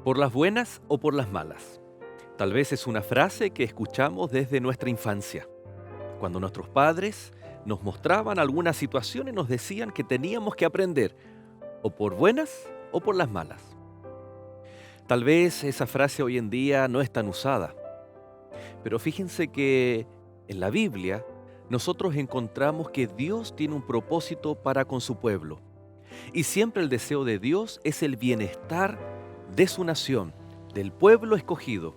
¿Por las buenas o por las malas? Tal vez es una frase que escuchamos desde nuestra infancia, cuando nuestros padres nos mostraban alguna situación y nos decían que teníamos que aprender o por buenas o por las malas. Tal vez esa frase hoy en día no es tan usada, pero fíjense que en la Biblia nosotros encontramos que Dios tiene un propósito para con su pueblo y siempre el deseo de Dios es el bienestar de su nación, del pueblo escogido.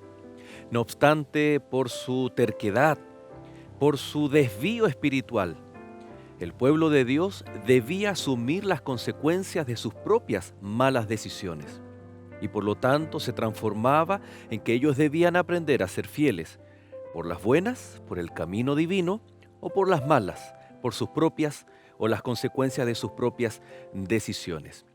No obstante, por su terquedad, por su desvío espiritual, el pueblo de Dios debía asumir las consecuencias de sus propias malas decisiones. Y por lo tanto se transformaba en que ellos debían aprender a ser fieles, por las buenas, por el camino divino, o por las malas, por sus propias o las consecuencias de sus propias decisiones.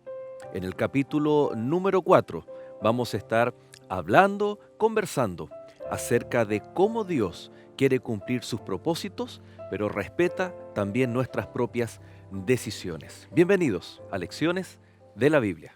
En el capítulo número 4 vamos a estar hablando, conversando acerca de cómo Dios quiere cumplir sus propósitos, pero respeta también nuestras propias decisiones. Bienvenidos a Lecciones de la Biblia.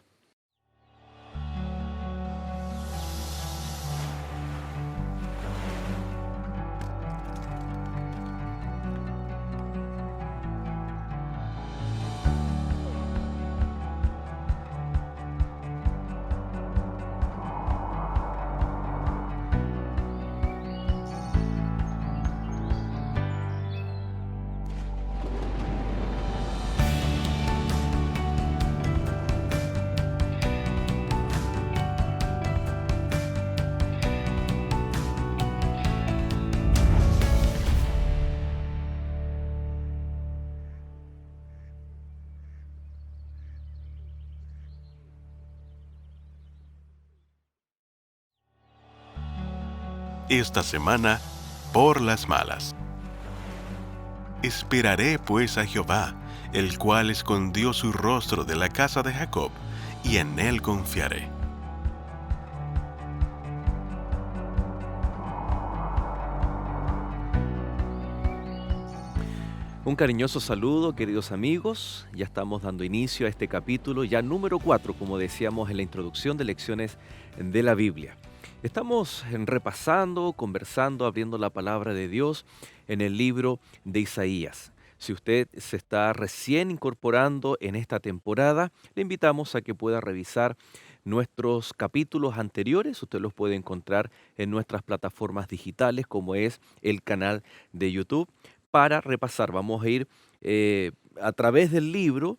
Esta semana, por las malas. Esperaré pues a Jehová, el cual escondió su rostro de la casa de Jacob, y en él confiaré. Un cariñoso saludo, queridos amigos. Ya estamos dando inicio a este capítulo, ya número 4, como decíamos en la introducción de Lecciones de la Biblia. Estamos repasando, conversando, abriendo la palabra de Dios en el libro de Isaías. Si usted se está recién incorporando en esta temporada, le invitamos a que pueda revisar nuestros capítulos anteriores. Usted los puede encontrar en nuestras plataformas digitales, como es el canal de YouTube para repasar. Vamos a ir a través del libro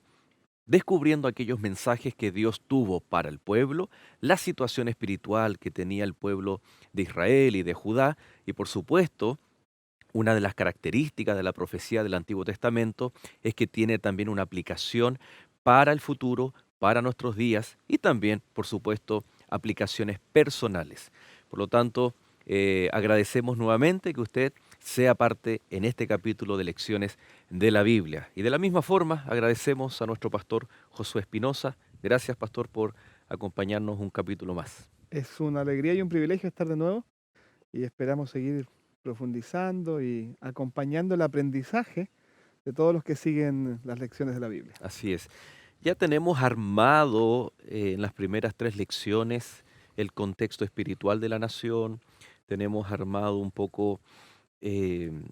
descubriendo aquellos mensajes que Dios tuvo para el pueblo, la situación espiritual que tenía el pueblo de Israel y de Judá, y por supuesto, una de las características de la profecía del Antiguo Testamento es que tiene también una aplicación para el futuro, para nuestros días y también, por supuesto, aplicaciones personales. Por lo tanto, agradecemos nuevamente que usted sea parte en este capítulo de Lecciones de la Biblia. Y de la misma forma, agradecemos a nuestro pastor Josué Espinosa. Gracias, pastor, por acompañarnos un capítulo más. Es una alegría y un privilegio estar de nuevo y esperamos seguir profundizando y acompañando el aprendizaje de todos los que siguen las lecciones de la Biblia. Así es. Ya tenemos armado en las primeras 3 lecciones el contexto espiritual de la nación, tenemos armado un poco em,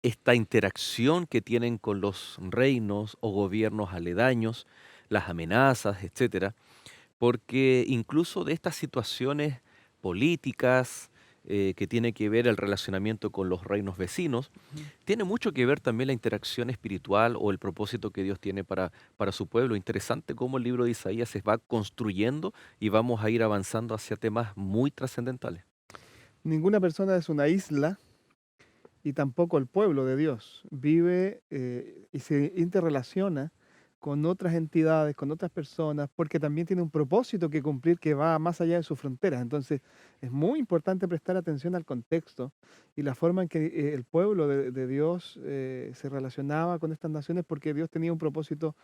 esta interacción que tienen con los reinos o gobiernos aledaños, las amenazas, etcétera, porque incluso de estas situaciones políticas que tiene que ver el relacionamiento con los reinos vecinos, Ujú. tiene mucho que ver también la interacción espiritual o el propósito que Dios tiene para su pueblo. Interesante cómo el libro de Isaías se va construyendo y vamos a ir avanzando hacia temas muy trascendentales. Ninguna persona es una isla y tampoco el pueblo de Dios. Vive y se interrelaciona con otras entidades, con otras personas, porque también tiene un propósito que cumplir que va más allá de sus fronteras. Entonces, es muy importante prestar atención al contexto y la forma en que el pueblo de Dios se relacionaba con estas naciones, porque Dios tenía un propósito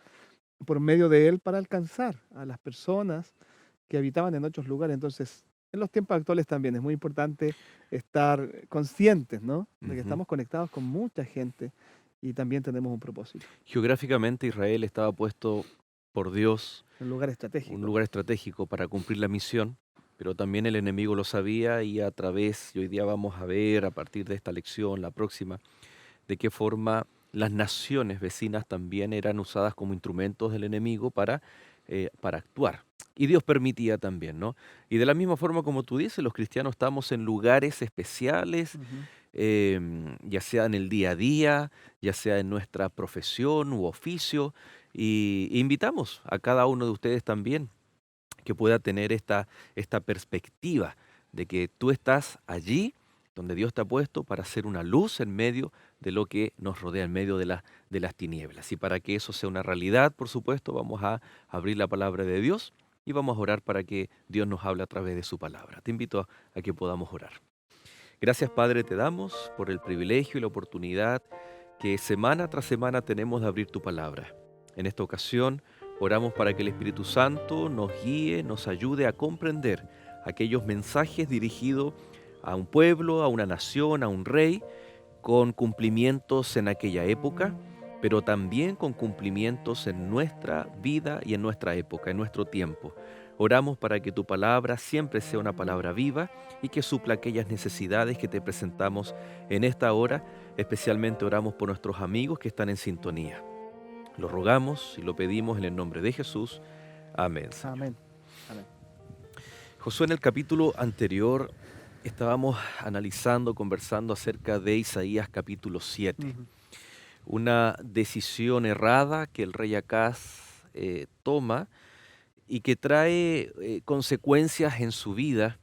por medio de él para alcanzar a las personas que habitaban en otros lugares. Entonces, en los tiempos actuales también es muy importante estar conscientes, ¿no? De que Ujú. estamos conectados con mucha gente y también tenemos un propósito. Geográficamente Israel estaba puesto por Dios, un lugar un estratégico. lugar estratégico para cumplir la misión, pero también el enemigo lo sabía y a través, y hoy día vamos a ver a partir de esta lección, la próxima, de qué forma las naciones vecinas también eran usadas como instrumentos del enemigo para actuar. Y Dios permitía también, ¿no? Y de la misma forma como tú dices, los cristianos estamos en lugares especiales, Ujú. ya sea en el día a día, ya sea en nuestra profesión u oficio, y invitamos a cada uno de ustedes también que pueda tener esta perspectiva de que tú estás allí donde Dios te ha puesto para ser una luz en medio de lo que nos rodea, en medio de las tinieblas. Y para que eso sea una realidad, por supuesto, vamos a abrir la palabra de Dios y vamos a orar para que Dios nos hable a través de su palabra. Te invito a que podamos orar. Gracias, Padre, te damos por el privilegio y la oportunidad que semana tras semana tenemos de abrir tu palabra. En esta ocasión, oramos para que el Espíritu Santo nos guíe, nos ayude a comprender aquellos mensajes dirigidos a un pueblo, a una nación, a un rey, con cumplimientos en aquella época, pero también con cumplimientos en nuestra vida y en nuestra época, en nuestro tiempo. Oramos para que tu palabra siempre sea una palabra viva y que supla aquellas necesidades que te presentamos en esta hora. Especialmente oramos por nuestros amigos que están en sintonía. Lo rogamos y lo pedimos en el nombre de Jesús. Amén, Señor. Amén. Amén. Josué, en el capítulo anterior estábamos analizando, conversando acerca de Isaías capítulo 7. Ujú. Una decisión errada que el rey Acaz toma y que trae consecuencias en su vida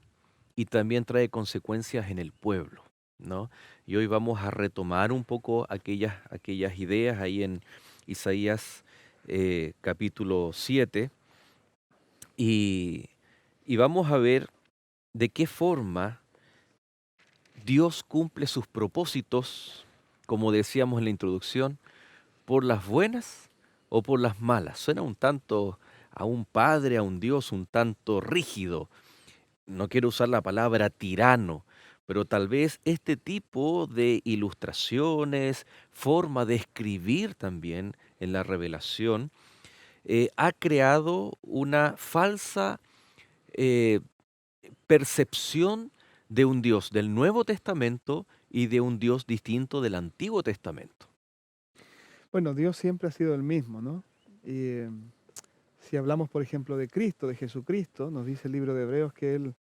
y también trae consecuencias en el pueblo, ¿no? Y hoy vamos a retomar un poco aquellas ideas ahí en Isaías capítulo 7 y, y vamos a ver de qué forma Dios cumple sus propósitos, como decíamos en la introducción, por las buenas o por las malas. Suena un tanto a un padre, a un Dios un tanto rígido. No quiero usar la palabra tirano, pero tal vez este tipo de ilustraciones, forma de escribir también en la revelación, ha creado una falsa eh, percepción de un Dios del Nuevo Testamento y de un Dios distinto del Antiguo Testamento. Bueno, Dios siempre ha sido el mismo, ¿no? Y si hablamos, por ejemplo, de Cristo, de Jesucristo, nos dice el libro de Hebreos que Él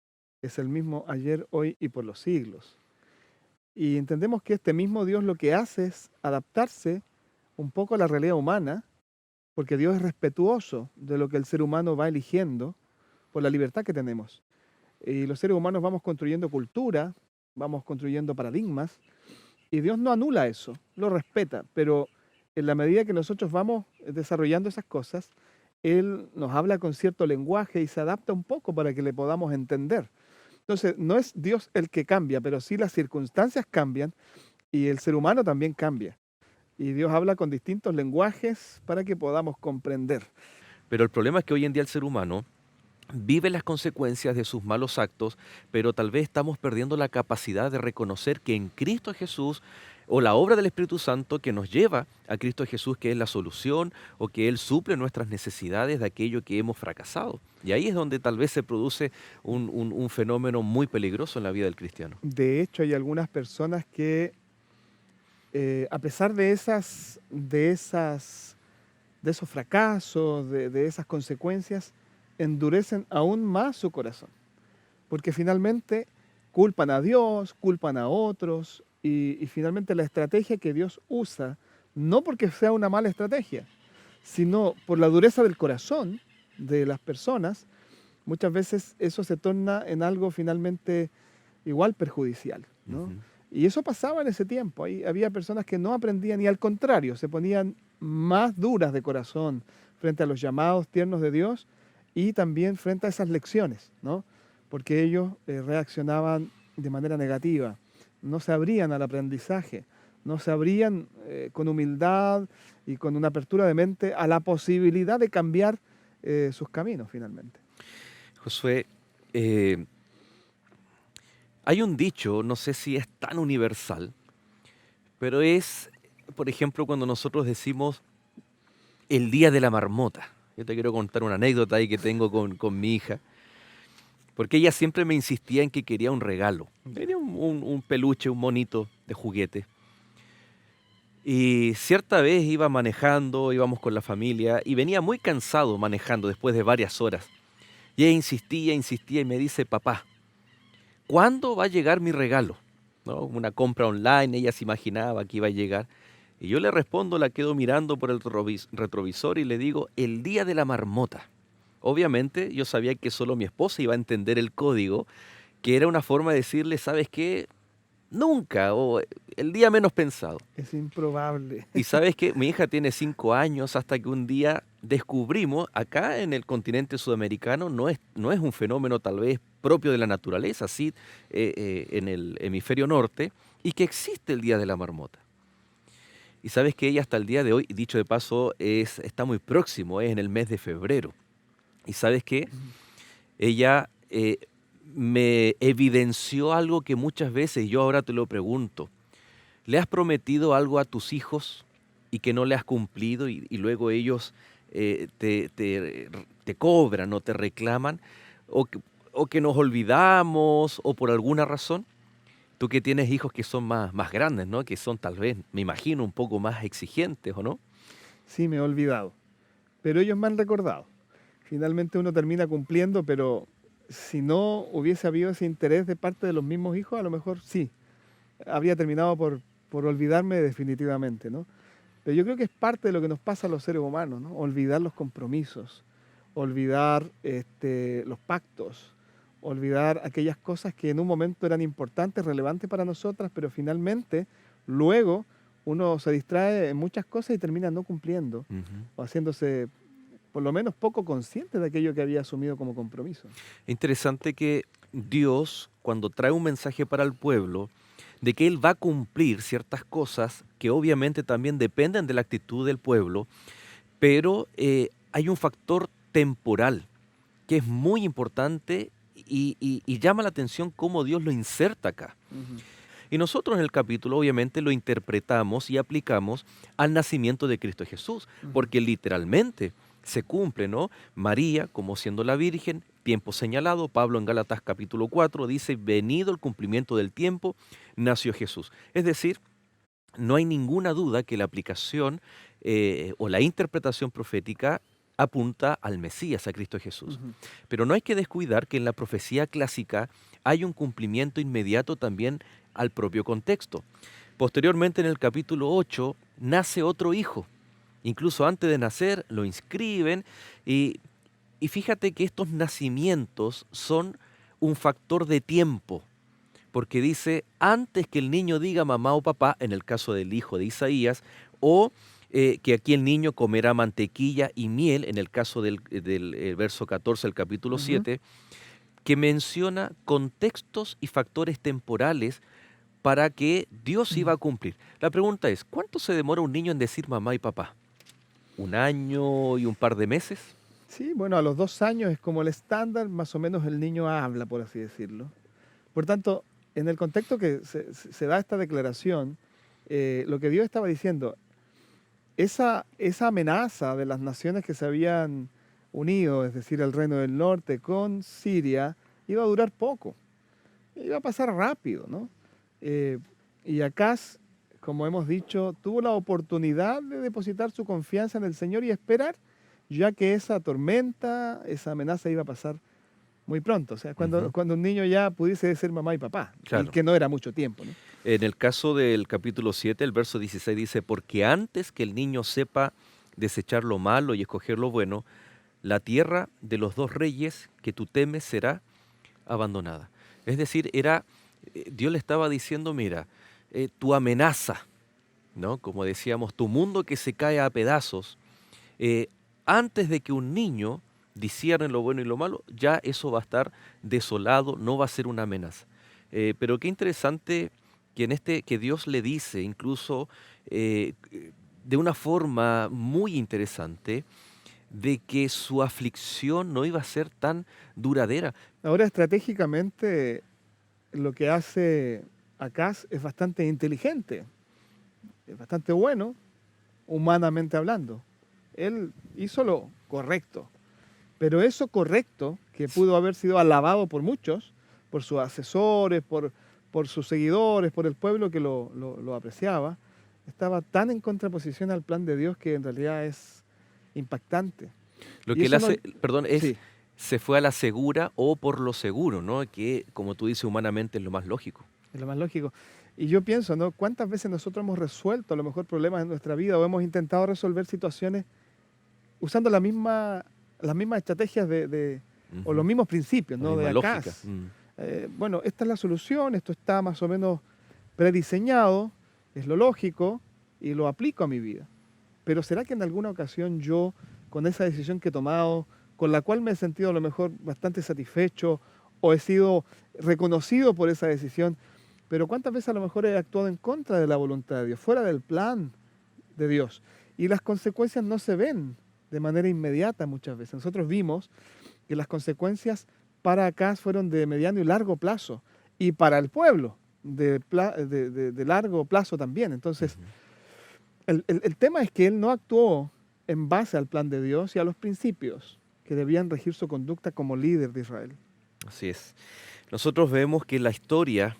es el mismo ayer, hoy y por los siglos. Y entendemos que este mismo Dios lo que hace es adaptarse un poco a la realidad humana, porque Dios es respetuoso de lo que el ser humano va eligiendo por la libertad que tenemos. Y los seres humanos vamos construyendo cultura, vamos construyendo paradigmas, y Dios no anula eso, lo respeta, pero en la medida que nosotros vamos desarrollando esas cosas, Él nos habla con cierto lenguaje y se adapta un poco para que le podamos entender. Entonces, no es Dios el que cambia, pero sí las circunstancias cambian y el ser humano también cambia. Y Dios habla con distintos lenguajes para que podamos comprender. Pero el problema es que hoy en día el ser humano vive las consecuencias de sus malos actos, pero tal vez estamos perdiendo la capacidad de reconocer que en Cristo Jesús o la obra del Espíritu Santo que nos lleva a Cristo Jesús, que es la solución o que Él suple nuestras necesidades de aquello que hemos fracasado. Y ahí es donde tal vez se produce un fenómeno muy peligroso en la vida del cristiano. De hecho, hay algunas personas que, a pesar de esos fracasos, de esas consecuencias, endurecen aún más su corazón, porque finalmente culpan a Dios, culpan a otros, y finalmente la estrategia que Dios usa, no porque sea una mala estrategia, sino por la dureza del corazón de las personas, muchas veces eso se torna en algo finalmente igual perjudicial, ¿no? Ujú. Y eso pasaba en ese tiempo. Ahí había personas que no aprendían y al contrario, se ponían más duras de corazón frente a los llamados tiernos de Dios y también frente a esas lecciones, ¿no? Porque ellos reaccionaban de manera negativa, no se abrían al aprendizaje, no se abrían con humildad y con una apertura de mente a la posibilidad de cambiar sus caminos finalmente. Josué, eh, hay un dicho, no sé si es tan universal, pero es, por ejemplo, cuando nosotros decimos el día de la marmota. Yo te quiero contar una anécdota ahí que tengo con mi hija, porque ella siempre me insistía en que quería un regalo. Quería un peluche, un monito de juguete. Y cierta vez iba manejando, íbamos con la familia y venía muy cansado manejando después de varias horas. Y ella insistía, insistía y me dice, papá, ¿cuándo va a llegar mi regalo? ¿No? Una compra online, ella se imaginaba que iba a llegar. Y yo le respondo, la quedo mirando por el retrovisor y le digo, el día de la marmota. Obviamente yo sabía que solo mi esposa iba a entender el código, que era una forma de decirle, ¿sabes qué? Nunca, o el día menos pensado. Es improbable. Y sabes que mi hija tiene 5 años hasta que un día descubrimos, acá en el continente sudamericano no es un fenómeno tal vez propio de la naturaleza, sí en el hemisferio norte, y que existe el Día de la Marmota. Y sabes que ella hasta el día de hoy, dicho de paso, está muy próximo, es en el mes de febrero. Y sabes que Ujú. ella me evidenció algo que muchas veces yo ahora te lo pregunto. ¿Le has prometido algo a tus hijos y que no le has cumplido y luego ellos te cobran o te reclaman? O o que nos olvidamos o por alguna razón. Tú que tienes hijos que son más grandes, ¿no? Que son tal vez, me imagino, un poco más exigentes, ¿o no? Sí, me he olvidado, pero ellos me han recordado. Finalmente uno termina cumpliendo, pero si no hubiese habido ese interés de parte de los mismos hijos, a lo mejor sí, habría terminado por olvidarme definitivamente, ¿no? Pero yo creo que es parte de lo que nos pasa a los seres humanos, ¿no? Olvidar los compromisos, olvidar los pactos, olvidar aquellas cosas que en un momento eran importantes, relevantes para nosotras, pero finalmente luego uno se distrae en muchas cosas y termina no cumpliendo Ujú. o haciéndose por lo menos poco consciente de aquello que había asumido como compromiso. Interesante que Dios, cuando trae un mensaje para el pueblo, de que Él va a cumplir ciertas cosas que obviamente también dependen de la actitud del pueblo, pero hay un factor temporal que es muy importante y llama la atención cómo Dios lo inserta acá. Ujú, Y nosotros en el capítulo obviamente lo interpretamos y aplicamos al nacimiento de Cristo Jesús, ujú, porque literalmente se cumple, ¿no? María, como siendo la Virgen, tiempo señalado, Pablo en Gálatas capítulo 4 dice, venido el cumplimiento del tiempo, nació Jesús. Es decir, no hay ninguna duda que la aplicación o la interpretación profética apunta al Mesías, a Cristo Jesús. ujú. Pero no hay que descuidar que en la profecía clásica hay un cumplimiento inmediato también al propio contexto. Posteriormente, en el capítulo 8, nace otro hijo. Incluso antes de nacer, lo inscriben y, y fíjate que estos nacimientos son un factor de tiempo porque dice, antes que el niño diga mamá o papá, en el caso del hijo de Isaías, o que aquí el niño comerá mantequilla y miel, en el caso del verso 14 del capítulo Ujú. 7, que menciona contextos y factores temporales para que Dios iba Mm. a cumplir. La pregunta es, ¿cuánto se demora un niño en decir mamá y papá? ¿Un año y un par de meses? Sí, bueno, a los 2 años es como el estándar, más o menos el niño habla, por así decirlo. Por tanto, en el contexto que se da esta declaración, lo que Dios estaba diciendo, esa amenaza de las naciones que se habían unido, es decir, el reino del norte con Siria, iba a durar poco, iba a pasar rápido, ¿no? Eh, y Acaz, como hemos dicho, tuvo la oportunidad de depositar su confianza en el Señor y esperar, ya que esa tormenta, esa amenaza iba a pasar muy pronto. O sea, Ujú, cuando un niño ya pudiese ser mamá y papá, y claro. que no era mucho tiempo, ¿no? En el caso del capítulo 7, el verso 16 dice, porque antes que el niño sepa desechar lo malo y escoger lo bueno, la tierra de los dos reyes que tú temes será abandonada. Es decir, Dios le estaba diciendo, mira, tu amenaza, ¿no? Como decíamos, tu mundo que se cae a pedazos, eh, antes de que un niño discierne lo bueno y lo malo, ya eso va a estar desolado, no va a ser una amenaza. Pero qué interesante que que Dios le dice, incluso de una forma muy interesante, de que su aflicción no iba a ser tan duradera. Ahora, estratégicamente, lo que hace Acaz es bastante inteligente, es bastante bueno, humanamente hablando. Él hizo lo correcto. Pero eso correcto, que pudo haber sido alabado por muchos, por sus asesores, por sus seguidores, por el pueblo que lo apreciaba, estaba tan en contraposición al plan de Dios que en realidad es impactante. Lo Y que él eso no... hace, perdón, es Sí, se fue a la segura o por lo seguro, ¿no? Que, como tú dices, humanamente es lo más lógico. es lo más lógico. Y yo pienso, ¿no? ¿Cuántas veces nosotros hemos resuelto a lo mejor problemas en nuestra vida o hemos intentado resolver situaciones usando las mismas estrategias o los Ujú. mismos principios, La ¿no? De misma lógica. ACAS. Bueno, esta es la solución, esto está más o menos prediseñado, es lo lógico y lo aplico a mi vida. Pero ¿será que en alguna ocasión yo, con esa decisión que he tomado, con la cual me he sentido a lo mejor bastante satisfecho o he sido reconocido por esa decisión, pero cuántas veces a lo mejor he actuado en contra de la voluntad de Dios, fuera del plan de Dios? Y las consecuencias no se ven de manera inmediata muchas veces. Nosotros vimos que las consecuencias para acá fueron de mediano y largo plazo y para el pueblo de largo plazo también. Entonces, Ujú. el tema es que él no actuó en base al plan de Dios y a los principios que debían regir su conducta como líder de Israel. Así es. Nosotros vemos que la historia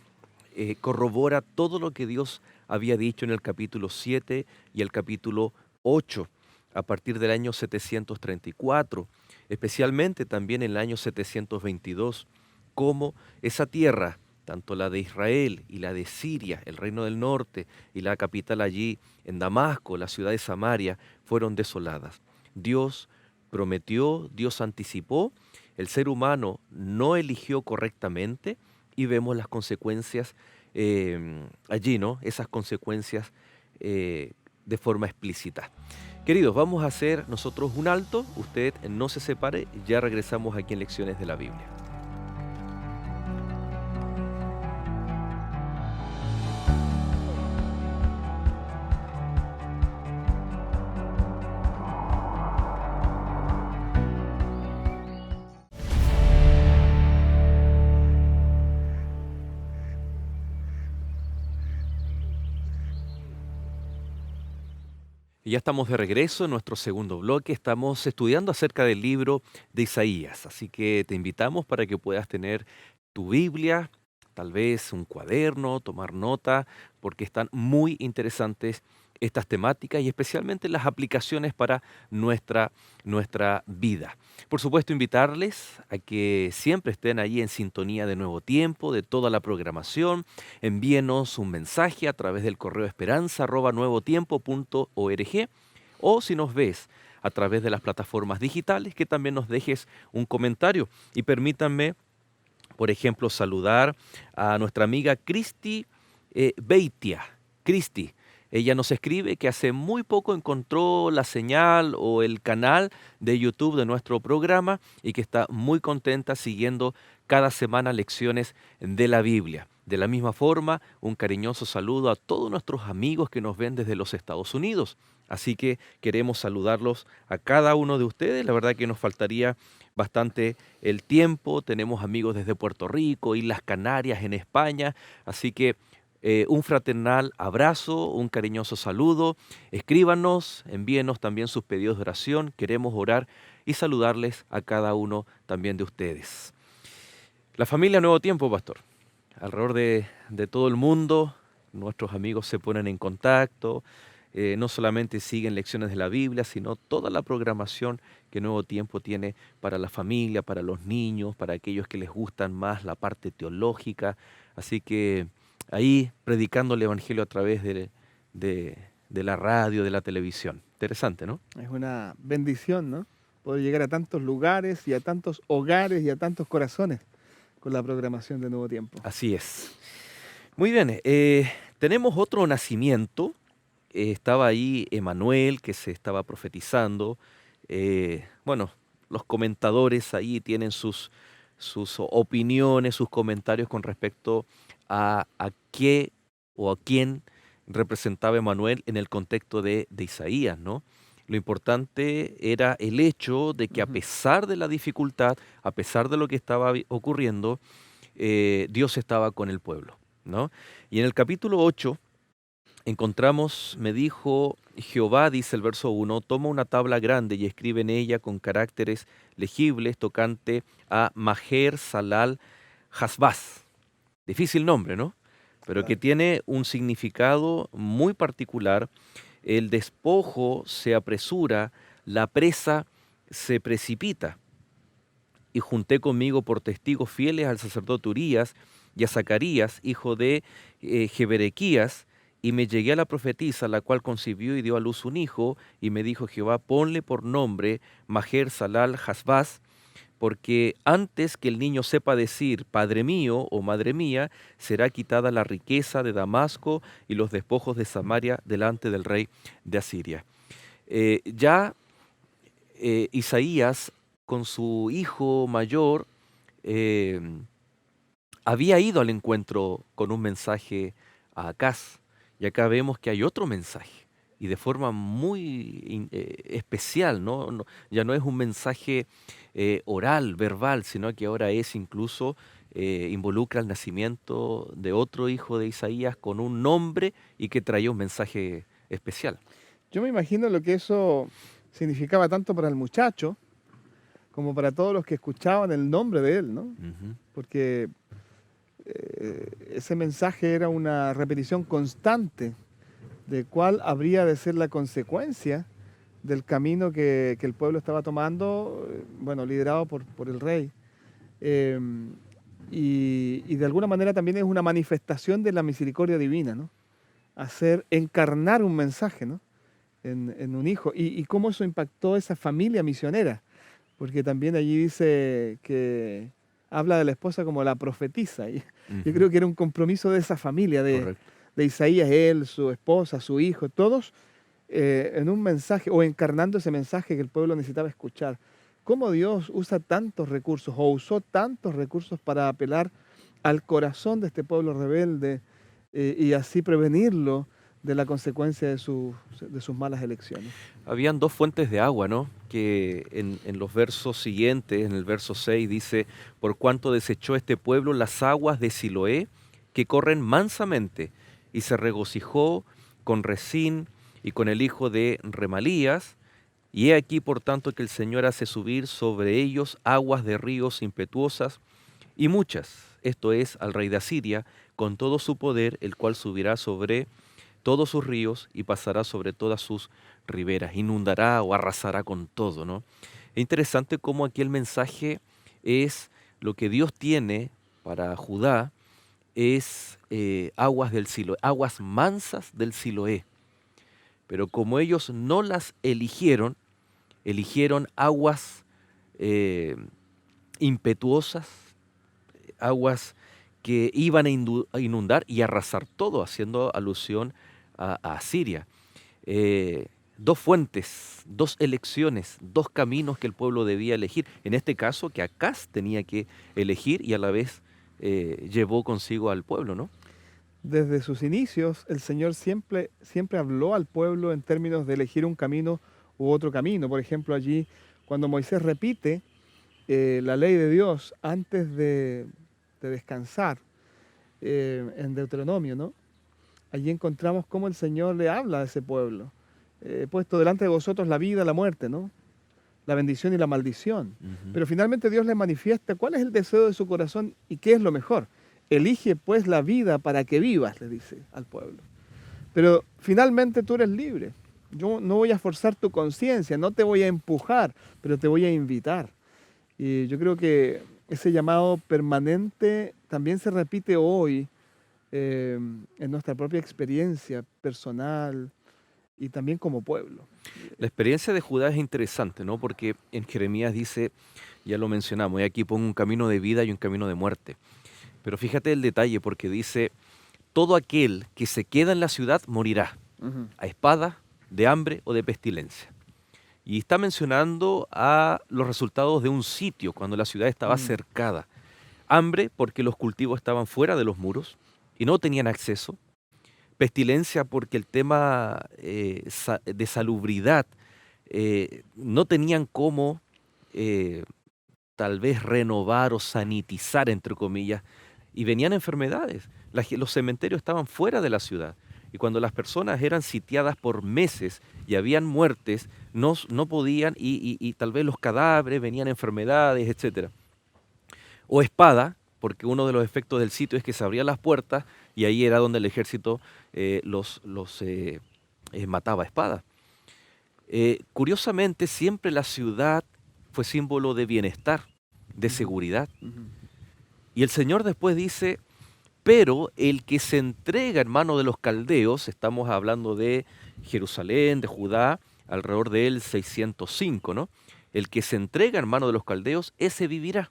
corrobora todo lo que Dios había dicho en el capítulo 7 y el capítulo 8 a partir del año 734, especialmente también en el año 722, cómo esa tierra, tanto la de Israel y la de Siria, el reino del norte y la capital allí en Damasco, la ciudad de Samaria, fueron desoladas. Dios prometió, Dios anticipó, el ser humano no eligió correctamente y vemos las consecuencias allí, ¿no? Esas consecuencias de forma explícita. Queridos, vamos a hacer nosotros un alto, usted no se separe, ya regresamos aquí en Lecciones de la Biblia. Y ya estamos de regreso en nuestro segundo bloque. Estamos estudiando acerca del libro de Isaías. Así que te invitamos para que puedas tener tu Biblia, tal vez un cuaderno, tomar nota, porque están muy interesantes estas temáticas y especialmente las aplicaciones para nuestra vida. Por supuesto, invitarles a que siempre estén ahí en sintonía de Nuevo Tiempo, de toda la programación. Envíenos un mensaje a través del correo esperanza@nuevotiempo.org o si nos ves a través de las plataformas digitales, que también nos dejes un comentario. Y permítanme, por ejemplo, saludar a nuestra amiga Cristi Beitia. Cristi, ella nos escribe que hace muy poco encontró la señal o el canal de YouTube de nuestro programa y que está muy contenta siguiendo cada semana lecciones de la Biblia. De la misma forma, un cariñoso saludo a todos nuestros amigos que nos ven desde los Estados Unidos. Así que queremos saludarlos a cada uno de ustedes. La verdad que nos faltaría bastante el tiempo. Tenemos amigos desde Puerto Rico, Islas Canarias, en España. Así que un fraternal abrazo, un cariñoso saludo. Escríbanos, envíenos también sus pedidos de oración. Queremos orar y saludarles a cada uno también de ustedes. La familia Nuevo Tiempo, pastor. Alrededor de todo el mundo, nuestros amigos se ponen en contacto. No solamente siguen lecciones de la Biblia, sino toda la programación que Nuevo Tiempo tiene para la familia, para los niños, para aquellos que les gustan más la parte teológica. Así que ahí predicando el Evangelio a través de la radio, de la televisión. Interesante, ¿no? Es una bendición, ¿no? Poder llegar a tantos lugares y a tantos hogares y a tantos corazones con la programación de Nuevo Tiempo. Así es. Muy bien, tenemos otro nacimiento. Estaba ahí Emanuel, que se estaba profetizando. Bueno, los comentadores ahí tienen sus opiniones, sus comentarios con respecto a qué o a quién representaba Emanuel en el contexto de Isaías, ¿no? Lo importante era el hecho de que a Ujú. pesar de la dificultad, a pesar de lo que estaba ocurriendo, Dios estaba con el pueblo, ¿no? Y en el capítulo 8 encontramos, me dijo Jehová, dice el verso 1, toma una tabla grande y escribe en ella con caracteres legibles tocante a Maher Salal Hasbaz. Difícil nombre, ¿no? Pero que Claro. tiene un significado muy particular. El despojo se apresura, la presa se precipita. Y junté conmigo por testigos fieles al sacerdote Urías y a Zacarías, hijo de Jeberequías, y me llegué a la profetisa, la cual concibió y dio a luz un hijo, y me dijo Jehová, ponle por nombre Maher Salal Hasbaz, porque antes que el niño sepa decir Padre mío o Madre mía, será quitada la riqueza de Damasco y los despojos de Samaria delante del rey de Asiria. Ya Isaías, con su hijo mayor, eh, había ido al encuentro con un mensaje a Acaz. Y acá vemos que hay otro mensaje. Y de forma muy especial, ¿no? Ya no es un mensaje oral, verbal, sino que ahora es incluso, involucra el nacimiento de otro hijo de Isaías con un nombre y que traía un mensaje especial. Yo me imagino lo que eso significaba tanto para el muchacho como para todos los que escuchaban el nombre de él, ¿no? Ujú. Porque ese mensaje era una repetición constante de cuál habría de ser la consecuencia del camino que el pueblo estaba tomando, bueno, liderado por el rey. Em, y de alguna manera también es una manifestación de la misericordia divina, ¿no? Hacer encarnar un mensaje, ¿no? En un hijo. Y cómo eso impactó esa familia misionera, porque también allí dice que habla de la esposa como la profetisa. Y yo Ujú. creo que era un compromiso de esa familia, Correcto. de Isaías, él, su esposa, su hijo, todos en un mensaje o encarnando ese mensaje que el pueblo necesitaba escuchar. Cómo Dios usa tantos recursos o usó tantos recursos para apelar al corazón de este pueblo rebelde y así prevenirlo de la consecuencia de sus malas elecciones. Habían dos fuentes de agua, ¿no? Que en los versos siguientes, en el verso 6 dice, por cuanto desechó este pueblo las aguas de Siloé, que corren mansamente, y se regocijó con Resín y con el hijo de Remalías, y he aquí por tanto que el Señor hace subir sobre ellos aguas de ríos impetuosas y muchas, esto es, al rey de Asiria, con todo su poder, el cual subirá sobre todos sus ríos y pasará sobre todas sus riberas, inundará o arrasará con todo, ¿no? Es interesante cómo aquí el mensaje es lo que Dios tiene para Judá, es aguas del Siloé, aguas mansas del Siloé. Pero como ellos no las eligieron, eligieron aguas eh, impetuosas, aguas que iban a a inundar y arrasar todo, haciendo alusión a Siria. Dos fuentes, dos elecciones, dos caminos que el pueblo debía elegir. En este caso, que Acaz tenía que elegir y a la vez llevó consigo al pueblo, ¿no? Desde sus inicios, el Señor siempre habló al pueblo en términos de elegir un camino u otro camino. Por ejemplo, allí, cuando Moisés repite la ley de Dios antes de descansar, en Deuteronomio, ¿no? Allí encontramos cómo el Señor le habla a ese pueblo. He puesto delante de vosotros la vida, la muerte, ¿no? La bendición y la maldición. Ujú. Pero finalmente Dios le manifiesta cuál es el deseo de su corazón y qué es lo mejor. Elige pues la vida para que vivas, le dice al pueblo. Pero finalmente tú eres libre. Yo no voy a forzar tu conciencia, no te voy a empujar, pero te voy a invitar. Y yo creo que ese llamado permanente también se repite hoy en nuestra propia experiencia personal y también como pueblo. La experiencia de Judá es interesante, ¿no? Porque en Jeremías dice, ya lo mencionamos, y aquí pongo un camino de vida y un camino de muerte. Pero fíjate el detalle, porque dice, todo aquel que se queda en la ciudad morirá, Ujú. a espada, de hambre o de pestilencia. Y está mencionando a los resultados de un sitio cuando la ciudad estaba Mm. cercada. Hambre porque los cultivos estaban fuera de los muros y no tenían acceso. Pestilencia porque el tema de salubridad no tenían cómo tal vez renovar o sanitizar, entre comillas, y venían enfermedades. Los cementerios estaban fuera de la ciudad Y cuando las personas eran sitiadas por meses y habían muertes, no podían, y tal vez los cadáveres, venían enfermedades, etcétera. O espada, porque uno de los efectos del sitio es que se abrían las puertas y ahí era donde el ejército los mataba a espada. Curiosamente, siempre la ciudad fue símbolo de bienestar, de Ujú, seguridad. ujú. Y el Señor después dice, pero el que se entrega en mano de los caldeos, estamos hablando de Jerusalén, de Judá, alrededor del 605, ¿no? El que se entrega en mano de los caldeos, ese vivirá.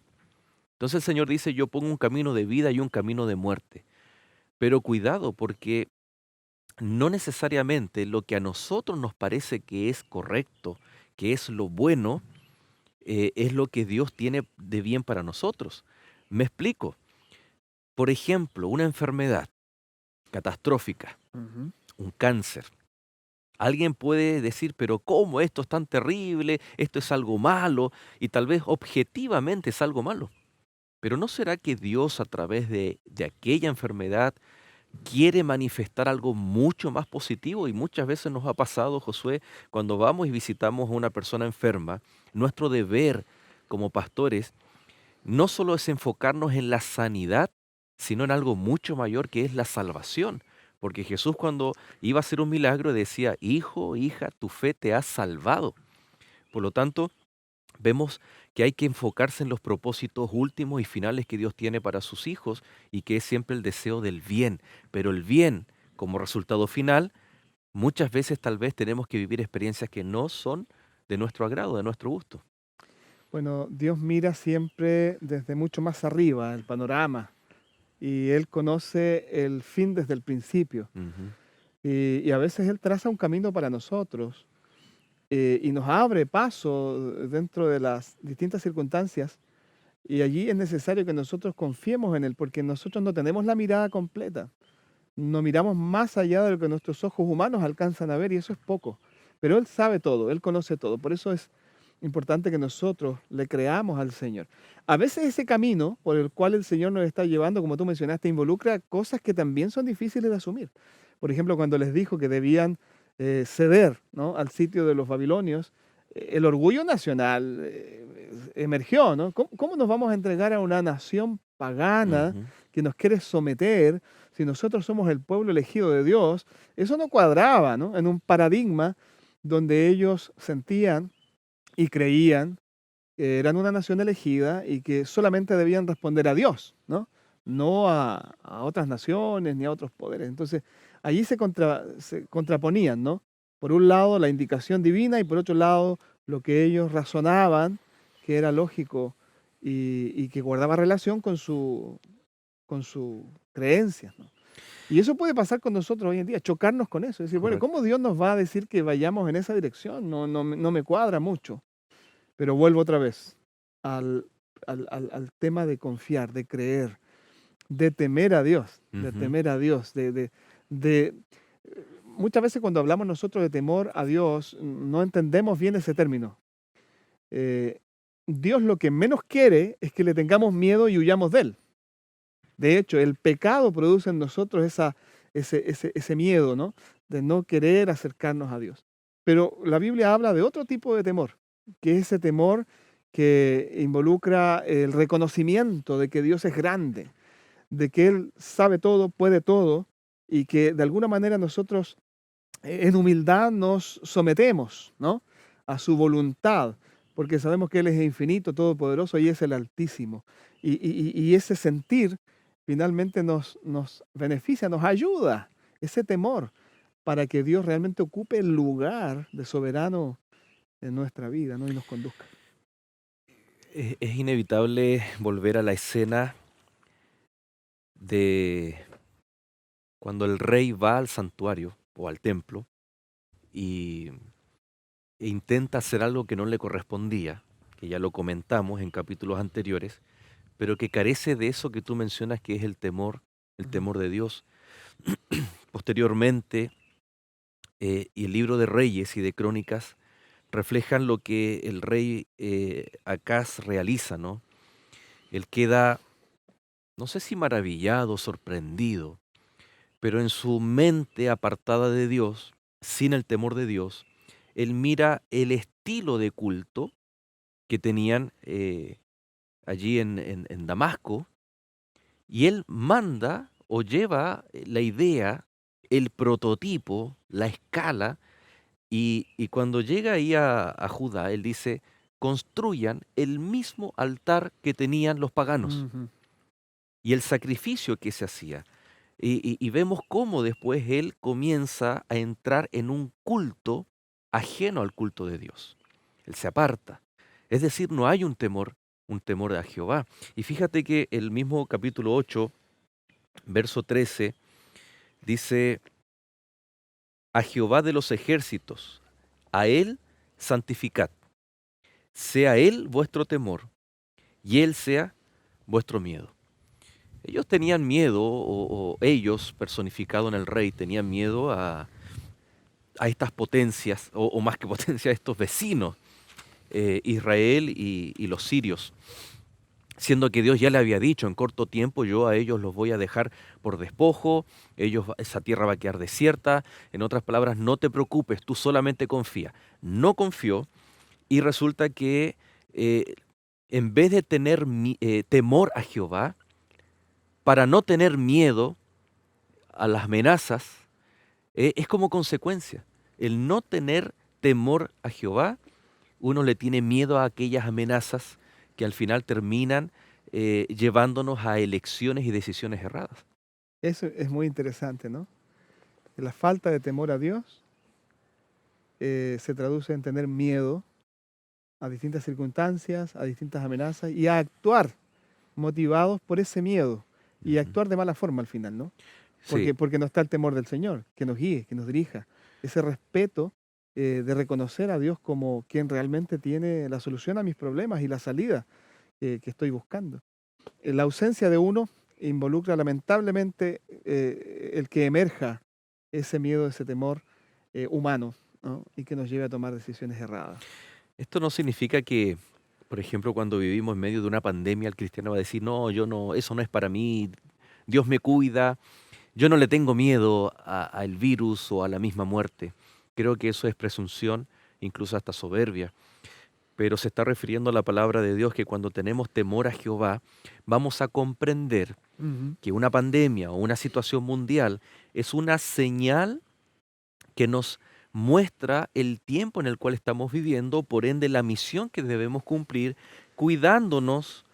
Entonces el Señor dice, yo pongo un camino de vida y un camino de muerte. Pero cuidado, porque no necesariamente lo que a nosotros nos parece que es correcto, que es lo bueno, es lo que Dios tiene de bien para nosotros. Me explico. Por ejemplo, una enfermedad catastrófica, Ujú. un cáncer. Alguien puede decir, pero ¿cómo esto es tan terrible? Esto es algo malo, y tal vez objetivamente es algo malo. Pero ¿no será que Dios a través de aquella enfermedad quiere manifestar algo mucho más positivo? Y muchas veces nos ha pasado, Josué, cuando vamos y visitamos a una persona enferma, nuestro deber como pastores no solo es enfocarnos en la sanidad, sino en algo mucho mayor que es la salvación. Porque Jesús, cuando iba a hacer un milagro, decía, hijo, hija, tu fe te ha salvado. Por lo tanto, vemos que hay que enfocarse en los propósitos últimos y finales que Dios tiene para sus hijos, y que es siempre el deseo del bien. Pero el bien, como resultado final, muchas veces tal vez tenemos que vivir experiencias que no son de nuestro agrado, de nuestro gusto. Bueno, Dios mira siempre desde mucho más arriba el panorama y Él conoce el fin desde el principio. Ujú. Y a veces Él traza un camino para nosotros y nos abre paso dentro de las distintas circunstancias. Y allí es necesario que nosotros confiemos en Él, porque nosotros no tenemos la mirada completa. No miramos más allá de lo que nuestros ojos humanos alcanzan a ver, y eso es poco. Pero Él sabe todo, Él conoce todo. Por eso es importante que nosotros le creamos al Señor. A veces ese camino por el cual el Señor nos está llevando, como tú mencionaste, involucra cosas que también son difíciles de asumir. Por ejemplo, cuando les dijo que debían ceder, ¿no?, al sitio de los babilonios, el orgullo nacional emergió, ¿no? ¿Cómo nos vamos a entregar a una nación pagana Ujú. que nos quiere someter si nosotros somos el pueblo elegido de Dios? Eso no cuadraba, ¿no?, en un paradigma donde ellos sentían y creían que eran una nación elegida y que solamente debían responder a Dios, ¿no? No a otras naciones ni a otros poderes. Entonces, allí se contraponían, ¿no? Por un lado, la indicación divina, y por otro lado, lo que ellos razonaban que era lógico y que guardaba relación con su creencias, ¿no? Y eso puede pasar con nosotros hoy en día, chocarnos con eso, decir, bueno, ¿cómo Correcto. Dios nos va a decir que vayamos en esa dirección? No me cuadra mucho. Pero vuelvo otra vez al, al tema de confiar, de creer, de temer a Dios, de Ujú. temer a Dios, de- muchas veces cuando hablamos nosotros de temor a Dios, no entendemos bien ese término. Eh, Dios lo que menos quiere es que le tengamos miedo y huyamos de Él. De hecho, el pecado produce en nosotros ese miedo, ¿no? De no querer acercarnos a Dios. Pero la Biblia habla de otro tipo de temor, que es ese temor que involucra el reconocimiento de que Dios es grande, de que Él sabe todo, puede todo, y que de alguna manera nosotros en humildad nos sometemos, ¿no?, a su voluntad, porque sabemos que Él es infinito, todopoderoso y es el Altísimo. Y ese sentir finalmente nos beneficia, nos ayuda, ese temor, para que Dios realmente ocupe el lugar de soberano en nuestra vida, ¿no?, y nos conduzca. Es inevitable volver a la escena de cuando el rey va al santuario o al templo y e intenta hacer algo que no le correspondía, que ya lo comentamos en capítulos anteriores, pero que carece de eso que tú mencionas, que es el Ujú, temor de Dios. Posteriormente, y el libro de Reyes y de Crónicas reflejan lo que el rey Acaz realiza, ¿no? Él queda, no sé si maravillado, sorprendido, pero en su mente apartada de Dios, sin el temor de Dios, él mira el estilo de culto que tenían allí en Damasco, y él manda o lleva la idea, el prototipo, la escala, y cuando llega ahí a Judá, él dice, construyan el mismo altar que tenían los paganos Ujú. y el sacrificio que se hacía. Y vemos cómo después él comienza a entrar en un culto ajeno al culto de Dios. Él se aparta. Es decir, no hay un temor a Jehová. Y fíjate que el mismo capítulo 8, verso 13, dice, a Jehová de los ejércitos, a él santificad, sea él vuestro temor y él sea vuestro miedo. Ellos tenían miedo, o ellos, personificado en el rey, tenían miedo a estas potencias, o más que potencias, a estos vecinos, Israel y los sirios, siendo que Dios ya le había dicho, en corto tiempo yo a ellos los voy a dejar por despojo, esa tierra va a quedar desierta. En otras palabras, no te preocupes, tú solamente confía. No confió, y resulta que eh, en vez de tener temor a Jehová, para no tener miedo a las amenazas, es como consecuencia. El no tener temor a Jehová, uno le tiene miedo a aquellas amenazas que al final terminan llevándonos a elecciones y decisiones erradas. Eso es muy interesante, ¿no? La falta de temor a Dios se traduce en tener miedo a distintas circunstancias, a distintas amenazas y a actuar motivados por ese miedo y Ujú. actuar de mala forma al final, ¿no? Sí, Porque no está el temor del Señor, que nos guíe, que nos dirija. Ese respeto de reconocer a Dios como quien realmente tiene la solución a mis problemas y la salida que estoy buscando. La ausencia de uno involucra lamentablemente el que emerja ese miedo, ese temor humano, ¿no? Y que nos lleve a tomar decisiones erradas. esto no significa que, por ejemplo, cuando vivimos en medio de una pandemia, el cristiano va a decir, no, yo no, eso no es para mí, Dios me cuida, yo no le tengo miedo al virus o a la misma muerte. Creo que eso es presunción, incluso hasta soberbia. Pero se está refiriendo a la palabra de Dios, que cuando tenemos temor a Jehová, vamos a comprender Ujú. que una pandemia o una situación mundial es una señal que nos muestra el tiempo en el cual estamos viviendo, por ende la misión que debemos cumplir, cuidándonos,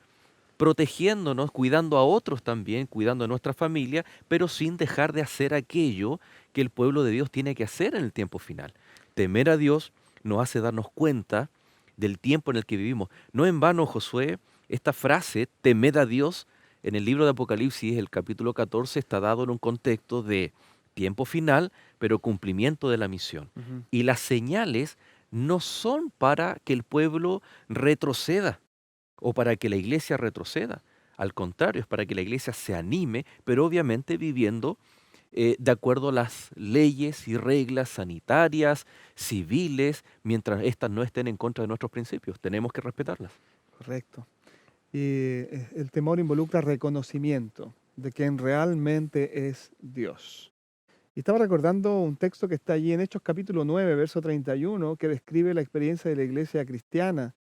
protegiéndonos, cuidando a otros también, cuidando a nuestra familia, pero sin dejar de hacer aquello que el pueblo de Dios tiene que hacer en el tiempo final. Temer a Dios nos hace darnos cuenta del tiempo en el que vivimos. No en vano, Josué, esta frase, temed a Dios, en el libro de Apocalipsis, el capítulo 14, está dado en un contexto de tiempo final, pero cumplimiento de la misión. Ujú. Y las señales no son para que el pueblo retroceda o para que la iglesia retroceda. Al contrario, es para que la iglesia se anime, pero obviamente viviendo de acuerdo a las leyes y reglas sanitarias, civiles, mientras éstas no estén en contra de nuestros principios. Tenemos que respetarlas. Correcto. Y el temor involucra reconocimiento de quien realmente es Dios. Y estaba recordando un texto que está allí en Hechos capítulo 9, verso 31, que describe la experiencia de la iglesia cristiana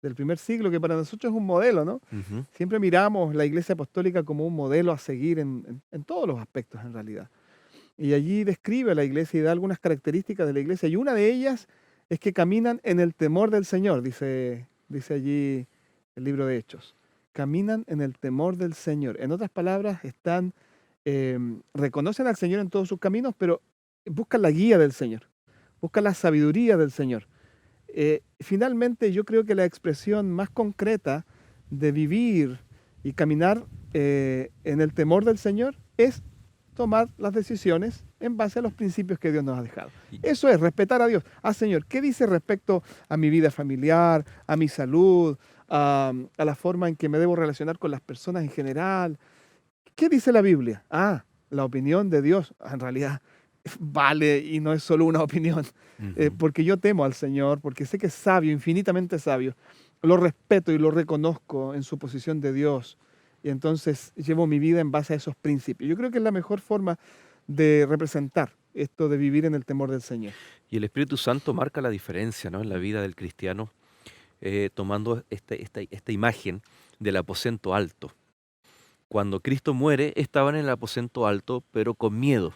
del primer siglo, que para nosotros es un modelo, ¿no? Ujú. Siempre miramos la iglesia apostólica como un modelo a seguir en todos los aspectos en realidad. Y allí describe a la iglesia y da algunas características de la iglesia. Y una de ellas es que caminan en el temor del Señor, dice allí el libro de Hechos. Caminan en el temor del Señor. En otras palabras, reconocen al Señor en todos sus caminos, pero buscan la guía del Señor, buscan la sabiduría del Señor. Finalmente, yo creo que la expresión más concreta de vivir y caminar en el temor del Señor es tomar las decisiones en base a los principios que Dios nos ha dejado. Y- Eso es respetar a Dios. Ah, Señor, ¿qué dice respecto a mi vida familiar, a mi salud, a la forma en que me debo relacionar con las personas en general? ¿Qué dice la Biblia? Ah, la opinión de Dios en realidad vale y no es solo una opinión, Ujú. porque yo temo al Señor, porque sé que es sabio, infinitamente sabio. Lo respeto y lo reconozco en su posición de Dios y entonces llevo mi vida en base a esos principios. Yo creo que es la mejor forma de representar esto de vivir en el temor del Señor. Y el Espíritu Santo marca la diferencia, ¿no?, en la vida del cristiano, tomando esta imagen del aposento alto. Cuando Cristo muere, estaban en el aposento alto, pero con miedo.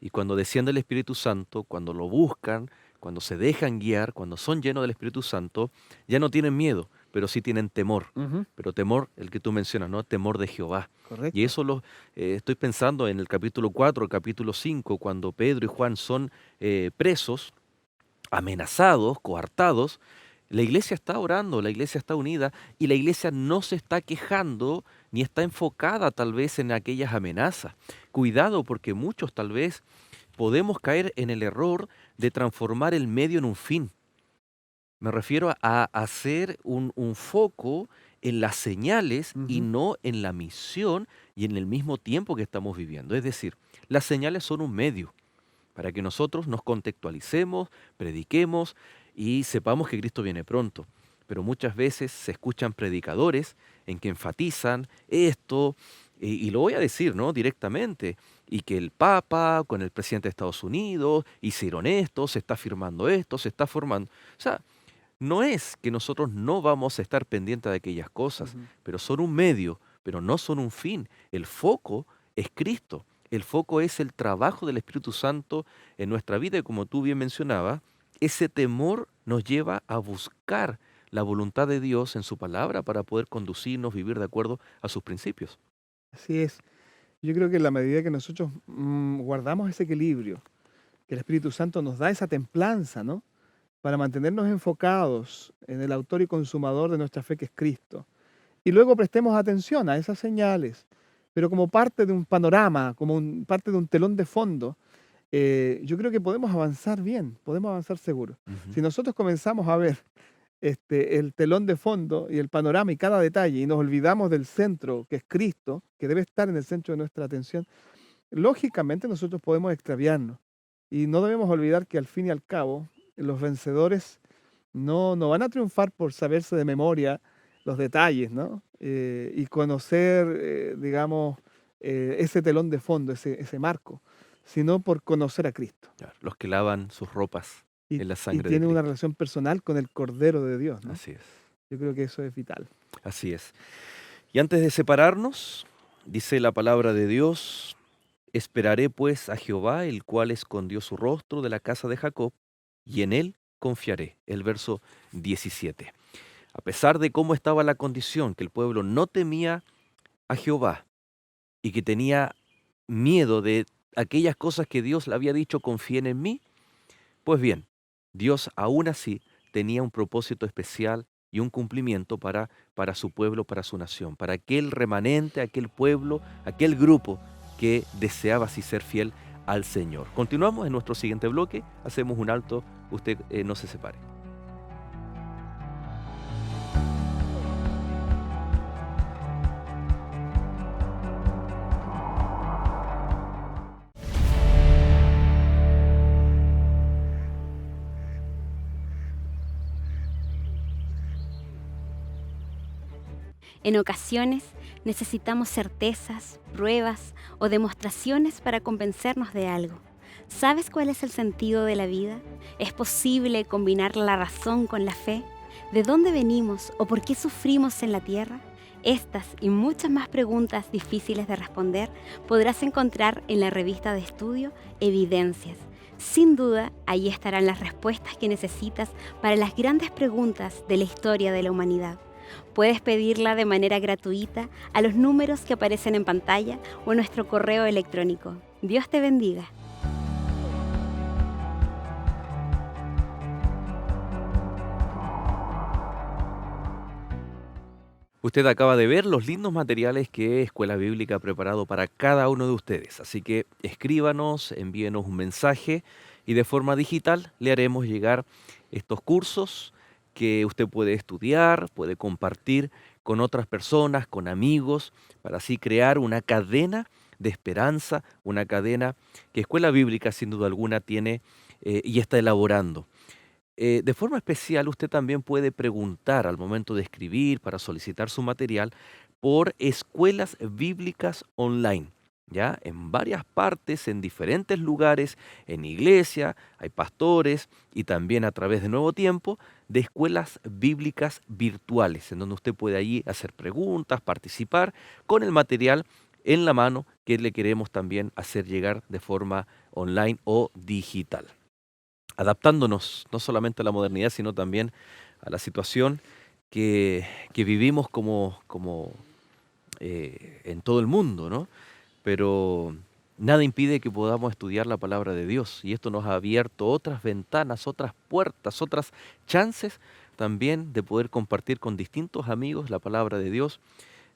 Y cuando desciende el Espíritu Santo, cuando lo buscan, cuando se dejan guiar, cuando son llenos del Espíritu Santo, ya no tienen miedo, pero sí tienen temor. Ujú, Pero temor, el que tú mencionas, ¿no? Temor de Jehová. Y correcto. eso estoy pensando en el capítulo 4, el capítulo 5, cuando Pedro y Juan son presos, amenazados, coartados. La iglesia está orando, la iglesia está unida y la iglesia no se está quejando ni está enfocada tal vez en aquellas amenazas. Cuidado, porque muchos tal vez podemos caer en el error de transformar el medio en un fin. Me refiero a hacer un foco en las señales y Ujú, no en la misión y en el mismo tiempo que estamos viviendo. Es decir, las señales son un medio para que nosotros nos contextualicemos, prediquemos y sepamos que Cristo viene pronto. Pero muchas veces se escuchan predicadores en que enfatizan esto, y lo voy a decir, ¿no?, directamente, y que el Papa con el presidente de Estados Unidos hicieron esto, se está firmando esto, se está formando. O sea, no es que nosotros no vamos a estar pendientes de aquellas cosas, ujú. pero son un medio, pero no son un fin. El foco es Cristo. El foco es el trabajo del Espíritu Santo en nuestra vida y como tú bien mencionabas, ese temor nos lleva a buscar la voluntad de Dios en su palabra para poder conducirnos, vivir de acuerdo a sus principios. Así es. Yo creo que en la medida que nosotros guardamos ese equilibrio, que el Espíritu Santo nos da esa templanza, ¿no? Para mantenernos enfocados en el autor y consumador de nuestra fe, que es Cristo. Y luego prestemos atención a esas señales, pero como parte de un panorama, como parte de un telón de fondo, yo creo que podemos avanzar bien, podemos avanzar seguros. Ujú. Si nosotros comenzamos a ver el telón de fondo y el panorama y cada detalle y nos olvidamos del centro, que es Cristo, que debe estar en el centro de nuestra atención, lógicamente nosotros podemos extraviarnos. Y no debemos olvidar que al fin y al cabo, los vencedores no van a triunfar por saberse de memoria los detalles, ¿no? Y conocer, digamos, ese telón de fondo, ese marco, sino por conocer a Cristo. Claro, los que lavan sus ropas en la Y sangre de tienen una Cristo. relación personal con el Cordero de Dios, ¿no? Así es, Yo creo que eso es vital. así es. Y antes de separarnos, dice la palabra de Dios: esperaré pues a Jehová, el cual escondió su rostro de la casa de Jacob, y en él confiaré. El verso 17. A pesar de cómo estaba la condición, que el pueblo no temía a Jehová y que tenía miedo de aquellas cosas que Dios le había dicho, confíen en mí, pues bien, Dios aún así tenía un propósito especial y un cumplimiento para su pueblo, para su nación, para aquel remanente, aquel pueblo, aquel grupo que deseaba así ser fiel al Señor. Continuamos en nuestro siguiente bloque, hacemos un alto, usted no se separe. En ocasiones necesitamos certezas, pruebas o demostraciones para convencernos de algo. ¿Sabes cuál es el sentido de la vida? ¿Es posible combinar la razón con la fe? ¿De dónde venimos o por qué sufrimos en la tierra? Estas y muchas más preguntas difíciles de responder podrás encontrar en la revista de estudio Evidencias. Sin duda, allí estarán las respuestas que necesitas para las grandes preguntas de la historia de la humanidad. Puedes pedirla de manera gratuita a los números que aparecen en pantalla o en nuestro correo electrónico. Dios te bendiga. Usted acaba de ver los lindos materiales que Escuela Bíblica ha preparado para cada uno de ustedes. Así que escríbanos, envíenos un mensaje y de forma digital le haremos llegar estos cursos que usted puede estudiar, puede compartir con otras personas, con amigos, para así crear una cadena de esperanza, una cadena que Escuela Bíblica sin duda alguna tiene y está elaborando. De forma especial, usted también puede preguntar al momento de escribir para solicitar su material por escuelas bíblicas online. ¿ya? En varias partes, en diferentes lugares, en iglesia, hay pastores y también a través de Nuevo Tiempo, de escuelas bíblicas virtuales, en donde usted puede allí hacer preguntas, participar con el material en la mano que le queremos también hacer llegar de forma online o digital, adaptándonos no solamente a la modernidad, sino también a la situación que vivimos en todo el mundo, ¿no? Pero nada impide que podamos estudiar la palabra de Dios y esto nos ha abierto otras ventanas, otras puertas, otras chances también de poder compartir con distintos amigos la palabra de Dios.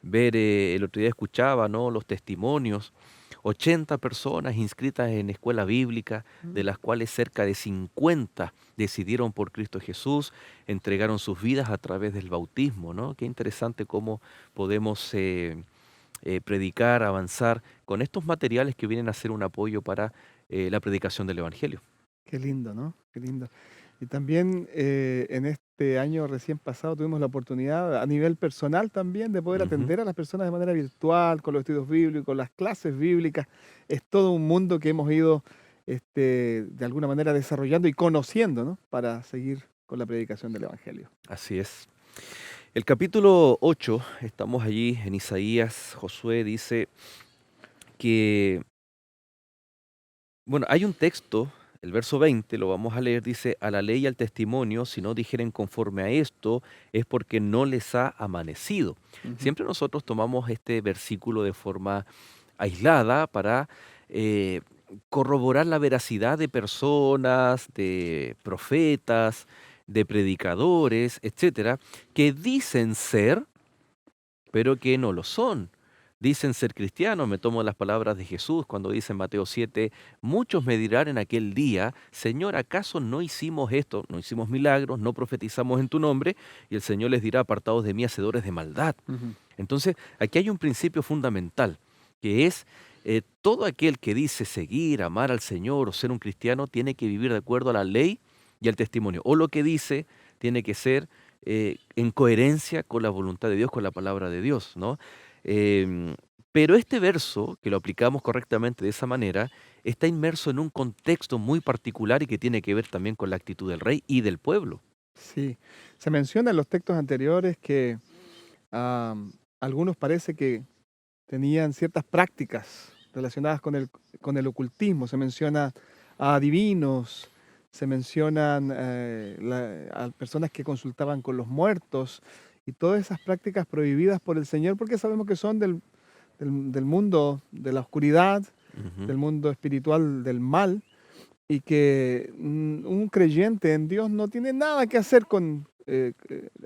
Ver, el otro día escuchaba, ¿no?, los testimonios, 80 personas inscritas en escuela bíblica, de Mm. las cuales cerca de 50 decidieron por Cristo Jesús, entregaron sus vidas a través del bautismo, ¿no? Qué interesante cómo podemos predicar, avanzar con estos materiales que vienen a ser un apoyo para la predicación del Evangelio. Qué lindo, ¿no? Qué lindo. Y también en este año recién pasado tuvimos la oportunidad a nivel personal también de poder Ujú. atender a las personas de manera virtual, con los estudios bíblicos, las clases bíblicas. Es todo un mundo que hemos ido de alguna manera desarrollando y conociendo, ¿no? Para seguir con la predicación del Evangelio. Así es. El capítulo 8, estamos allí en Isaías. Josué dice que, bueno, hay un texto, el verso 20, lo vamos a leer, dice: a la ley y al testimonio, si no dijeren conforme a esto, es porque no les ha amanecido. Ujú. Siempre nosotros tomamos este versículo de forma aislada para eh, corroborar la veracidad de personas, de profetas, de predicadores, etcétera, que dicen ser, pero que no lo son. Dicen ser cristianos, me tomo las palabras de Jesús cuando dice en Mateo 7, muchos me dirán en aquel día, Señor, ¿acaso no hicimos esto? No hicimos milagros, no profetizamos en tu nombre, y el Señor les dirá, apartados de mí, hacedores de maldad. Ujú. Entonces, aquí hay un principio fundamental, que es todo aquel que dice seguir, amar al Señor o ser un cristiano, tiene que vivir de acuerdo a la ley y al testimonio. O lo que dice tiene que ser en coherencia con la voluntad de Dios, con la palabra de Dios, ¿no? Em, pero este verso, que lo aplicamos correctamente de esa manera, está inmerso en un contexto muy particular y que tiene que ver también con la actitud del rey y del pueblo. Sí, se menciona en los textos anteriores que algunos parece que tenían ciertas prácticas relacionadas con el ocultismo. Se menciona a adivinos, se mencionan a personas que consultaban con los muertos y todas esas prácticas prohibidas por el Señor porque sabemos que son del mundo de la oscuridad, Ujú. del mundo espiritual del mal y que un creyente en Dios no tiene nada que hacer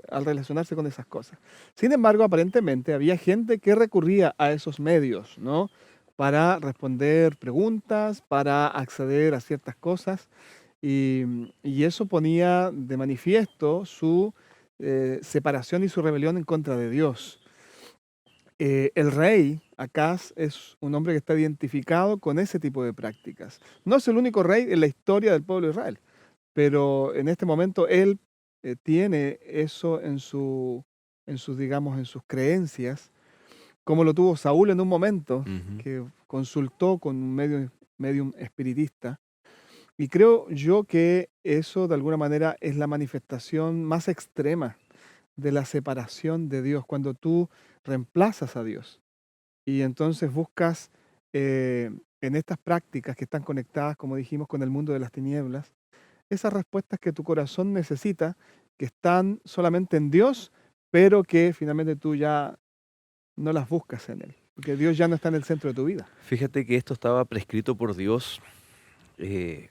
al relacionarse con esas cosas. Sin embargo, aparentemente había gente que recurría a esos medios, ¿no? Para responder preguntas, para acceder a ciertas cosas, y eso ponía de manifiesto su separación y su rebelión en contra de Dios. El rey, Acaz, es un hombre que está identificado con ese tipo de prácticas. No es el único rey en la historia del pueblo de Israel, pero en este momento él tiene eso digamos, en sus creencias, como lo tuvo Saúl en un momento, Ujú. que consultó con un medium espiritista. Y creo yo que eso de alguna manera es la manifestación más extrema de la separación de Dios, cuando tú reemplazas a Dios y entonces buscas en estas prácticas que están conectadas, como dijimos, con el mundo de las tinieblas, esas respuestas que tu corazón necesita, que están solamente en Dios, pero que finalmente tú ya no las buscas en Él, porque Dios ya no está en el centro de tu vida. Fíjate que esto estaba prescrito por Dios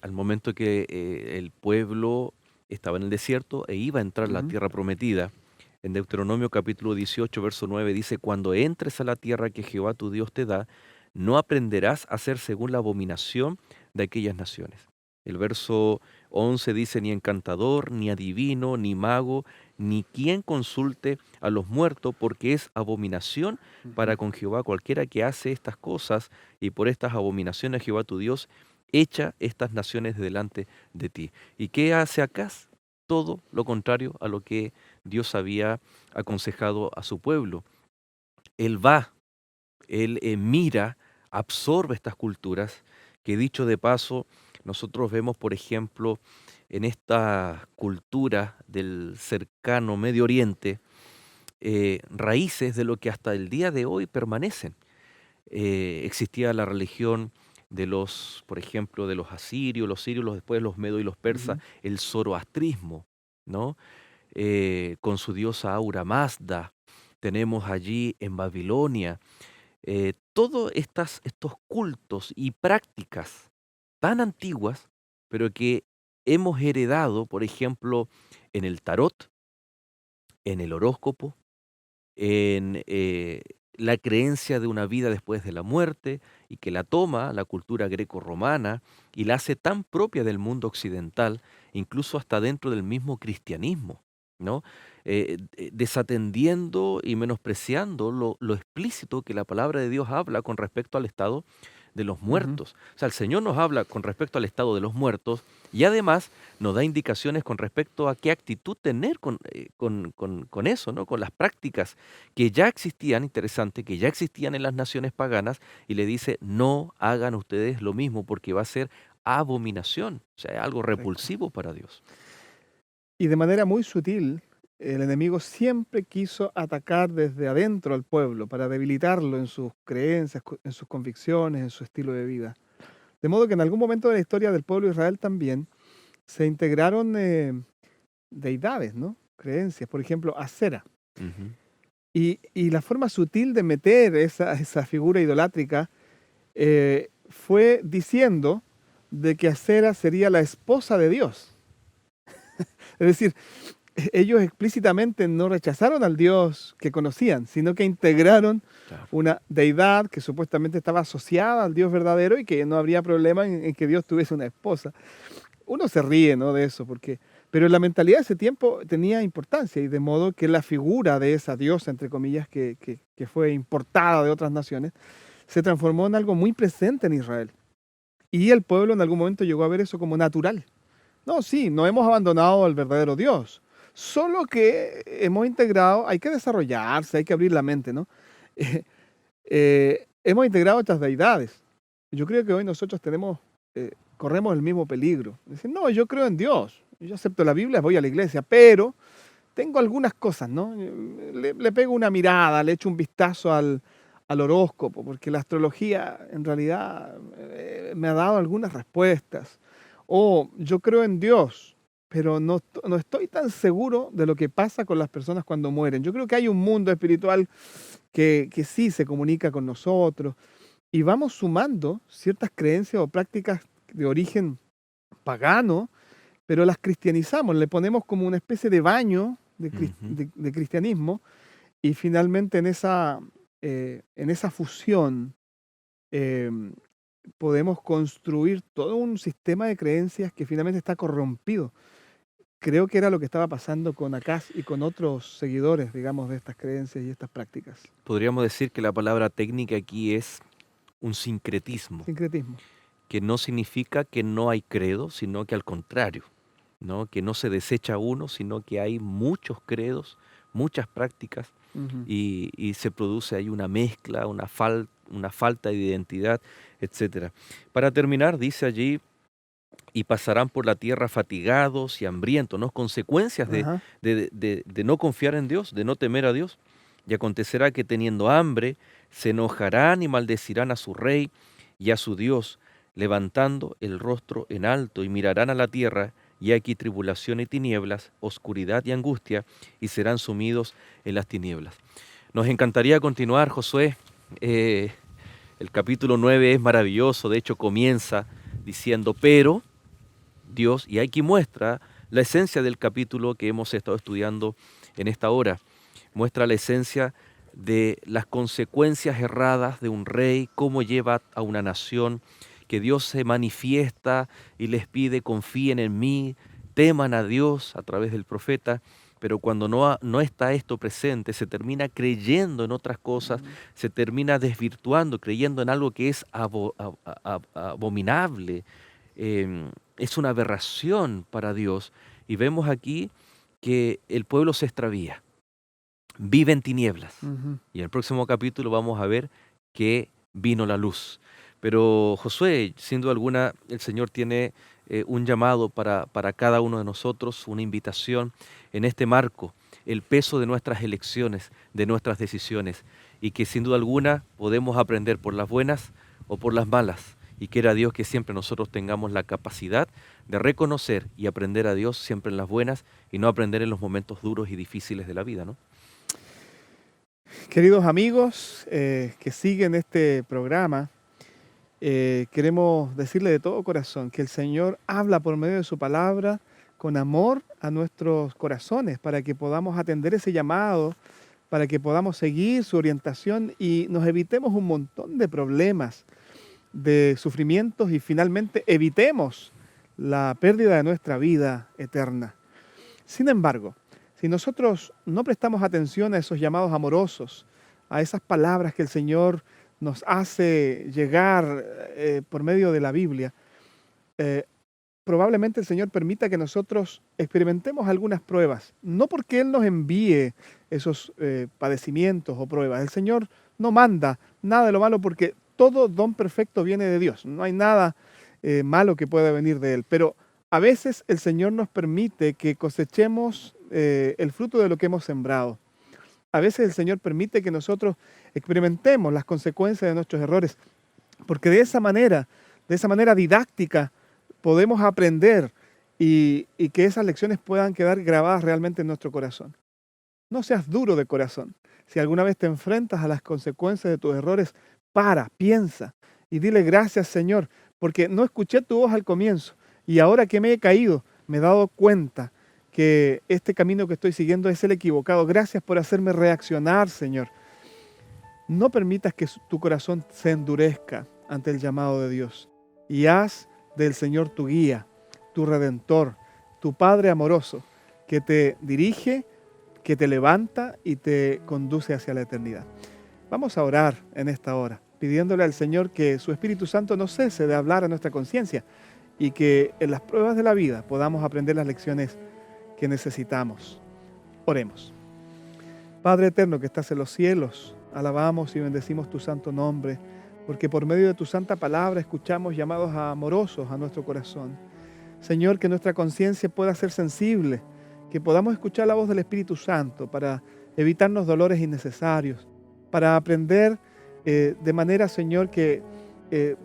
al momento que el pueblo estaba en el desierto e iba a entrar a la Ujú. tierra prometida. En Deuteronomio capítulo 18, verso 9 dice, cuando entres a la tierra que Jehová tu Dios te da, no aprenderás a hacer según la abominación de aquellas naciones. El verso 11 dice, ni encantador, ni adivino, ni mago, ni quien consulte a los muertos, porque es abominación para Ujú. con Jehová cualquiera que hace estas cosas, y por estas abominaciones Jehová tu Dios echa estas naciones de delante de ti. ¿Y qué hace Acaz? Todo lo contrario a lo que Dios había aconsejado a su pueblo. Él va, él mira absorbe estas culturas, que dicho de paso, nosotros vemos, por ejemplo, en esta cultura del cercano Medio Oriente, raíces de lo que hasta el día de hoy permanecen. Existía la religión de los, por ejemplo, de los asirios, los sirios, después los medos y los persas, Ujú. el zoroastrismo, ¿no? Con su diosa Aura Mazda. Tenemos allí en Babilonia todos estos cultos y prácticas tan antiguas, pero que hemos heredado, por ejemplo, en el tarot, en el horóscopo, en la creencia de una vida después de la muerte y que la toma la cultura greco-romana y la hace tan propia del mundo occidental, incluso hasta dentro del mismo cristianismo, ¿no? Desatendiendo y menospreciando lo explícito que la palabra de Dios habla con respecto al estado de los Ujú. muertos. O sea, el Señor nos habla con respecto al estado de los muertos y además nos da indicaciones con respecto a qué actitud tener con eso, ¿no? Con las prácticas que ya existían, interesante, que ya existían en las naciones paganas, y le dice, no hagan ustedes lo mismo porque va a ser abominación, o sea, algo Correcto. repulsivo para Dios. Y de manera muy sutil, el enemigo siempre quiso atacar desde adentro al pueblo para debilitarlo en sus creencias, en sus convicciones, en su estilo de vida. De modo que en algún momento de la historia del pueblo de Israel también se integraron deidades, ¿no? Creencias, por ejemplo, Acera. Ujú. Y la forma sutil de meter esa figura idolátrica fue diciendo de que Acera sería la esposa de Dios. Es decir, ellos explícitamente no rechazaron al Dios que conocían, sino que integraron Claro. una deidad que supuestamente estaba asociada al Dios verdadero y que no habría problema en que Dios tuviese una esposa. Uno se ríe, ¿no?, de eso, pero la mentalidad de ese tiempo tenía importancia y de modo que la figura de esa diosa, entre comillas, que fue importada de otras naciones, se transformó en algo muy presente en Israel. Y el pueblo en algún momento llegó a ver eso como natural. No, sí, no hemos abandonado al verdadero Dios, solo que hemos integrado, hay que desarrollarse, hay que abrir la mente, ¿no? Hemos integrado estas deidades. Yo creo que hoy nosotros corremos el mismo peligro. Decir, no, yo creo en Dios, yo acepto la Biblia, voy a la iglesia, pero tengo algunas cosas, ¿no? Le pego una mirada, le echo un vistazo al horóscopo, porque la astrología en realidad me ha dado algunas respuestas. O yo creo en Dios, pero no estoy tan seguro de lo que pasa con las personas cuando mueren. Yo creo que hay un mundo espiritual que sí se comunica con nosotros y vamos sumando ciertas creencias o prácticas de origen pagano, pero las cristianizamos, le ponemos como una especie de baño Ujú. de cristianismo y finalmente en esa fusión em, podemos construir todo un sistema de creencias que finalmente está corrompido. Creo que era lo que estaba pasando con Acaz y con otros seguidores, digamos, de estas creencias y estas prácticas. Podríamos decir que la palabra técnica aquí es un sincretismo, Sincretismo. que no significa que no hay credo, sino que al contrario, ¿no? Que no se desecha uno, sino que hay muchos credos, muchas prácticas Ujú. y se produce ahí una mezcla, una falta de identidad, etcétera. Para terminar, dice allí, y pasarán por la tierra fatigados y hambrientos, ¿no? Consecuencias Ajá. de no confiar en Dios, de no temer a Dios. Y acontecerá que teniendo hambre, se enojarán y maldecirán a su rey y a su Dios, levantando el rostro en alto y mirarán a la tierra, y aquí tribulación y tinieblas, oscuridad y angustia, y serán sumidos en las tinieblas. Nos encantaría continuar, Josué. Eh, el capítulo 9 es maravilloso, de hecho comienza diciendo, pero Dios, y aquí muestra la esencia del capítulo que hemos estado estudiando en esta hora, muestra la esencia de las consecuencias erradas de un rey, cómo lleva a una nación, que Dios se manifiesta y les pide confíen en mí, teman a Dios a través del profeta, pero cuando no está esto presente, se termina creyendo en otras cosas, Ujú. se termina desvirtuando, creyendo en algo que es abominable, es una aberración para Dios. Y vemos aquí que el pueblo se extravía, vive en tinieblas. Ujú. Y en el próximo capítulo vamos a ver que vino la luz. Pero Josué, sin duda alguna, el Señor tiene un llamado para cada uno de nosotros, una invitación en este marco, el peso de nuestras elecciones, de nuestras decisiones, y que sin duda alguna podemos aprender por las buenas o por las malas. Y quiera Dios que siempre nosotros tengamos la capacidad de reconocer y aprender a Dios siempre en las buenas y no aprender en los momentos duros y difíciles de la vida, ¿no? Queridos amigos que siguen este programa, queremos decirle de todo corazón que el Señor habla por medio de su palabra con amor a nuestros corazones para que podamos atender ese llamado, para que podamos seguir su orientación y nos evitemos un montón de problemas, de sufrimientos y finalmente evitemos la pérdida de nuestra vida eterna. Sin embargo, si nosotros no prestamos atención a esos llamados amorosos, a esas palabras que el Señor nos hace llegar por medio de la Biblia, probablemente el Señor permita que nosotros experimentemos algunas pruebas, no porque Él nos envíe esos padecimientos o pruebas. El Señor no manda nada de lo malo porque todo don perfecto viene de Dios. No hay nada malo que pueda venir de Él. Pero a veces el Señor nos permite que cosechemos el fruto de lo que hemos sembrado. A veces el Señor permite que nosotros experimentemos las consecuencias de nuestros errores, porque de esa manera didáctica, podemos aprender y que esas lecciones puedan quedar grabadas realmente en nuestro corazón. No seas duro de corazón. Si alguna vez te enfrentas a las consecuencias de tus errores, piensa y dile gracias, Señor, porque no escuché tu voz al comienzo y ahora que me he caído, me he dado cuenta que este camino que estoy siguiendo es el equivocado. Gracias por hacerme reaccionar, Señor. No permitas que tu corazón se endurezca ante el llamado de Dios y haz del Señor tu guía, tu redentor, tu Padre amoroso, que te dirige, que te levanta y te conduce hacia la eternidad. Vamos a orar en esta hora, pidiéndole al Señor que su Espíritu Santo no cese de hablar a nuestra conciencia y que en las pruebas de la vida podamos aprender las lecciones que necesitamos. Oremos. Padre eterno que estás en los cielos, alabamos y bendecimos tu santo nombre, porque por medio de tu santa palabra escuchamos llamados amorosos a nuestro corazón. Señor, que nuestra conciencia pueda ser sensible, que podamos escuchar la voz del Espíritu Santo para evitarnos dolores innecesarios, para aprender de manera, Señor, que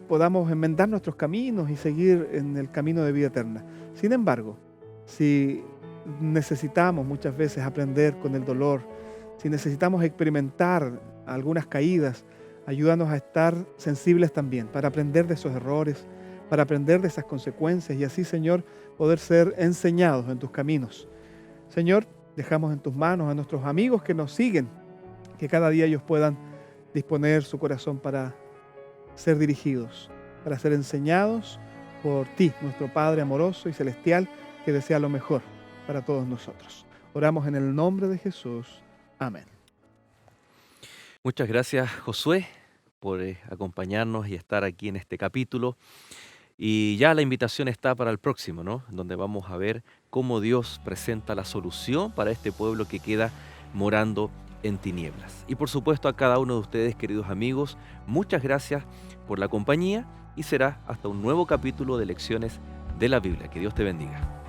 podamos enmendar nuestros caminos y seguir en el camino de vida eterna. Sin embargo, si necesitamos muchas veces aprender con el dolor, si necesitamos experimentar algunas caídas, ayúdanos a estar sensibles también para aprender de esos errores, para aprender de esas consecuencias y así, Señor, poder ser enseñados en tus caminos. Señor, dejamos en tus manos a nuestros amigos que nos siguen, que cada día ellos puedan disponer su corazón para ser dirigidos, para ser enseñados por ti, nuestro Padre amoroso y celestial, que desea lo mejor para todos nosotros. Oramos en el nombre de Jesús. Amén. Muchas gracias, Josué, por acompañarnos y estar aquí en este capítulo. Y ya la invitación está para el próximo, ¿no? Donde vamos a ver cómo Dios presenta la solución para este pueblo que queda morando en tinieblas. Y por supuesto a cada uno de ustedes, queridos amigos, muchas gracias por la compañía y será hasta un nuevo capítulo de Lecciones de la Biblia. Que Dios te bendiga.